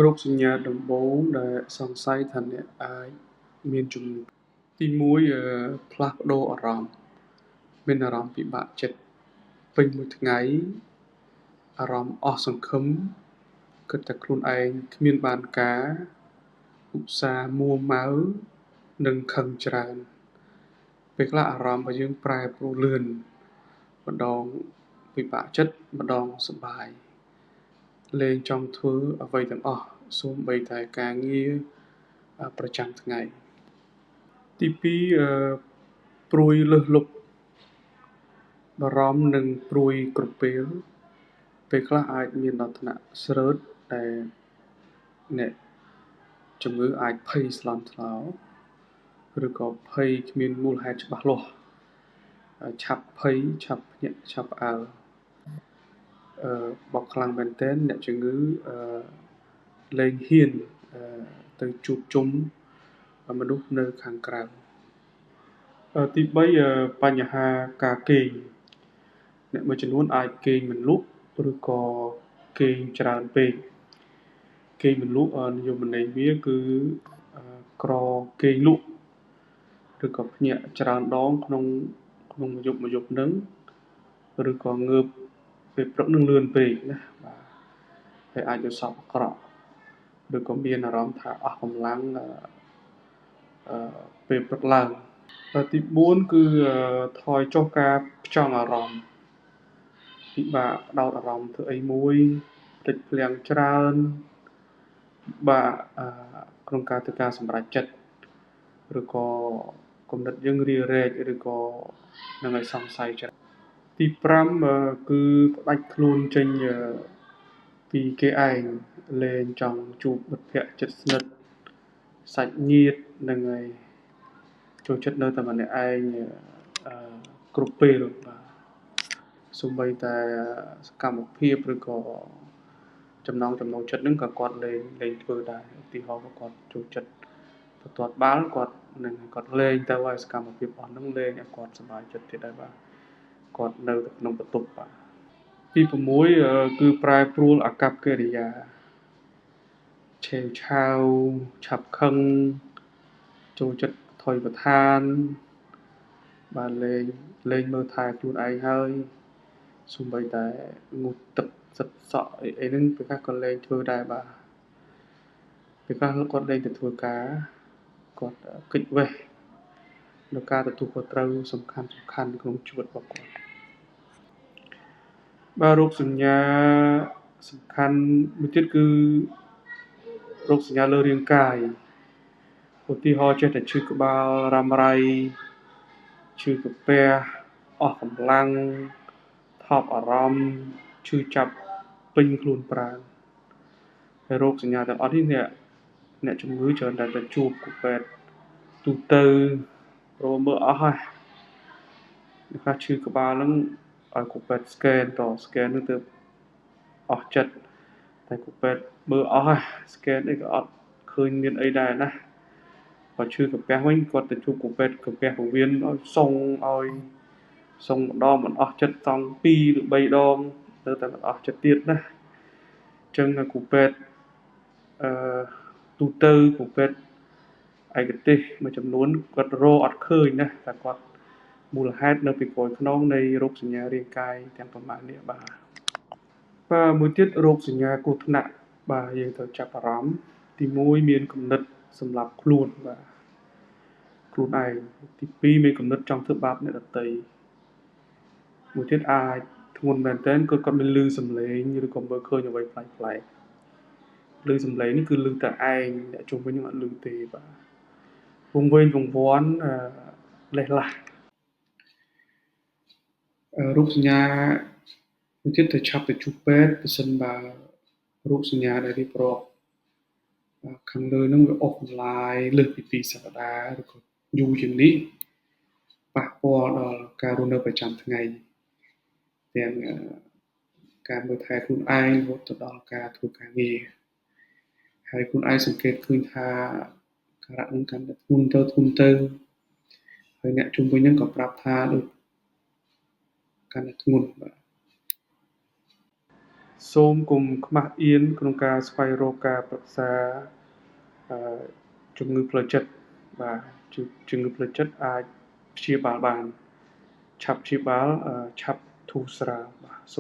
រោគសញ្ញាដំបូងដែលសង្ស័យថាអ្នកអាចមានជំងឺទី1ផ្លាស់ប្ដូរអារម្មណ៍មានអារម្មណ៍ពិបាកចិត្តពេញមួយថ្ងៃអារម្មណ៍អស់សង្ឃឹមគិតតែខ្លួនឯងគ្មានបានការឧស្សាហ៍មួម៉ៅនិងខឹងច្រើនពេលខ្លះអារម្មណ៍របស់យើងប្រែប្រួលលឿនម្ដងពិបាកចិត្តម្ដងសប្បាយលែងចង់ធ្វើអ្វីទាំងអស់សូម្បីតែការងារប្រចាំថ្ងៃទី2ព្រួយលើសលប់បារម្ភនិងព្រួយក្រពើពេលខ្លះអាចមានដល់ថ្នាក់ស្រើតដែលអ្នកជំងឺអាចភ័យស្លន់ស្លោឬក៏ភ័យគ្មានមូលហេតុច្បាស់លាស់ឆាប់ភ័យឆាប់ភ្ញាក់ឆាប់ផ្អើលបោកខ្លាំងមែនទែនអ្នកជំងឺលែងហ៊ានទៅជួបជុំមនុស្សនៅខាងក្រៅទី3បញ្ហាការគេងអ្នកមួយចំនួនអាចគេងមិនលក់ឬក៏គេងច្រើនពេកគេងមិនលក់និយមន័យវាគឺក្រគេងលក់ឬក៏ភ្ញាក់ច្រើនដងក្នុងមួយយប់ហ្នឹងឬក៏ងើបពេលព្រឹកនឹងលឿនពេកណាបាទហើយអាចទៅសពអាក្រក់ឬក៏មានអារម្មណ៍ថាអស់កម្លាំងពេលព្រឹកឡើងទី4គឺថយចុះការផ្ចង់អារម្មណ៍ពិបាកផ្ដោតអារម្មណ៍ធ្វើអីមួយភ្លេចភ្លាំងច្រើនពិបាកក្នុងការធ្វើការសម្រេចចិត្តឬក៏គំនិតយើងរារែកឬក៏នឹងឲ្យសង្ស័យច្រើនទី5គឺផ្ដាច់ខ្លួនចេញពីគេឯងលែងចង់ជួបមិត្តភក្តិជិតស្និទ្ធសាច់ញាតិនឹងឲ្យចូលចិត្តនៅតែម្នាក់ឯងគ្រប់ពេលបាទសូម្បីតែសកម្មភាពឬក៏ចំណង់ចិត្តនឹងក៏គាត់លែងធ្វើដែរឧទាហរណ៍គាត់ចូលចិត្តបន្ទាត់បាល់គាត់នឹងគាត់លែងទៅឲ្យសកម្មភាពអស់ហ្នឹងលែងឲ្យគាត់សប្បាយចិត្តទៀតដែរបាទគាត់នៅក្នុងបន្ទប់បាទទី6គឺប្រែប្រួលអាកប្បកិរិយាឆេវឆាវឆាប់ខឹងចូលចិត្តថយប្រឋានបាទលែងមើលថែខ្លួនឯងហើយសូម្បីតែងូតទឹកសិតសក់អីហ្នឹងពេលខ្លះក៏លែងធ្វើដែរបាទពេលខ្លះគាត់លែងទៅធ្វើការគាត់គេចវេះនៅការទទួលខុសត្រូវសំខាន់ក្នុងជីវិតរបស់គាត់បាទរោគសញ្ញាសំខាន់មួយទៀតគឺរោគសញ្ញាលើរាងកាយឧទាហរណ៍ចេះតែឈឺក្បាលរ៉ាំរ៉ៃឈឺក្រពះអស់កម្លាំងថប់អារម្មណ៍ឈឺចាប់ពេញខ្លួនប្រាណហើយរោគសញ្ញាទាំងអស់នេះអ្នកជំងឺច្រើនតែទៅជួបគ្រូពេទ្យទូទៅព្រោះមើលអស់ហើយអ្នកខ្លះឈឺក្បាលហ្នឹងឲ្យគ្រូពេទ្យស្កេនហ្នឹងទៅអស់ចិត្តតែគ្រូពេទ្យមើលអស់ហើយស្កេនអីក៏អត់ឃើញមានអីដែរណាបើឈឺក្រពះវិញគាត់ទៅជួបគ្រូពេទ្យក្រពះពោះវៀនឲ្យសុងម្ដងមិនអស់ចិត្តសង់2ឬ3ដងទៅតែមិនអស់ចិត្តទៀតណាអញ្ចឹងគ្រូពេទ្យទូទៅគ្រូពេទ្យឯកទេសមួយចំនួនគាត់រកអត់ឃើញណាតែគាត់មូលហេតុនៅពីក្រោយខ្នងនៃរោគសញ្ញារាងកាយទាំងប្រមាណនេះបាទមួយទៀតរោគសញ្ញាគ្រោះថ្នាក់បាទយើងត្រូវចាប់អារម្មណ៍ទី1មានគំនិតសម្លាប់ខ្លួនបាទខ្លួនឯងទី2មានគំនិតចង់ធ្វើបាបអ្នកដទៃមួយទៀតអាចធ្ងន់មែនទែនគឺគាត់មានឮសំឡេងឬក៏មើលឃើញអ្វីប្លែកឮសំឡេងនេះគឺឮតែឯងអ្នកជុំវិញនឹងអត់ឮទេបាទវង្វេងវង្វាន់លេះឡាស់រោគសញ្ញាមួយទៀតត្រូវឆាប់ទៅជួបពេទ្យប្រសិនបើរោគសញ្ញាដែលរៀបរាប់ខាងលើនឹងវាអស់បន្លាយលើសពី2សប្តាហ៍ឬក៏យូរជាងនេះប៉ះពាល់ដល់ការរស់នៅប្រចាំថ្ងៃទាំងការមើលថែខ្លួនឯងរហូតទៅដល់ការធ្វើការងារហើយខ្លួនឯងសង្កេតឃើញថាការៈនឹងកាន់តែធ្ងន់ទៅហើយអ្នកជុំវិញហ្នឹងក៏ប្រាប់ថាដូចកាន់តែធ្ងន់បាទ សូមកុំខ្មាស់អៀនក្នុងការស្វែងរកការប្រឹក្សាជំងឺផ្លូវចិត្តបាទជំងឺផ្លូវចិត្តអាចព្យាបាលបានឆាប់ព្យាបាលឆាប់ធូរស្រាលបាទសូម